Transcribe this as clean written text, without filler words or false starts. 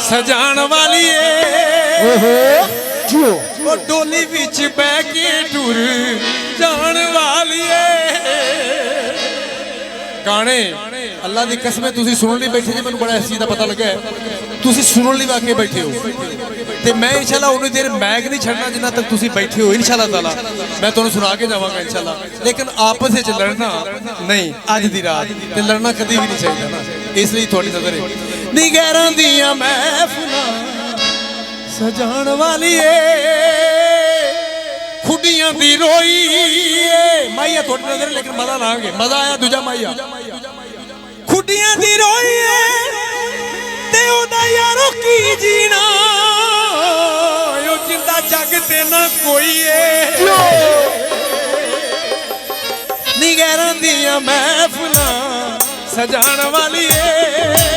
सजाण वालीए डोली विच बह के टुर जान वालीए। गाने अल्लाह दी कसम तुसीं सुनन लई बैठे जे, मैनूं बड़ा इस चीज़ दा पता लगा तुसीं सुनन लई वाकई बैठे हो ते मैं इंशाअल्लाह उन्नी देर मैग नहीं छड़ना जिन्ना तक तुसीं बैठे हो। इंशाअल्लाह ताला मैं तुहानूं सुना के जावांगा इंशाअल्लाह, लेकिन आपस विच लड़ना नहीं अज दी रात ते लड़ना कदी भी नहीं चाहिए ना, इसलिए थोड़ी नजर है नी गैरां दियां महफिलां सजाण वालीए खुडियां दी रोई माइया थोड़ी नजर, लेकिन मजा ना आगे मजा आया दूजा माइया खुडियां दी रोई ते ओदा यारो की जीना ओ जिंदा जग ते ना कोई नी गैरां दियां महफिलां सजाण वालीए।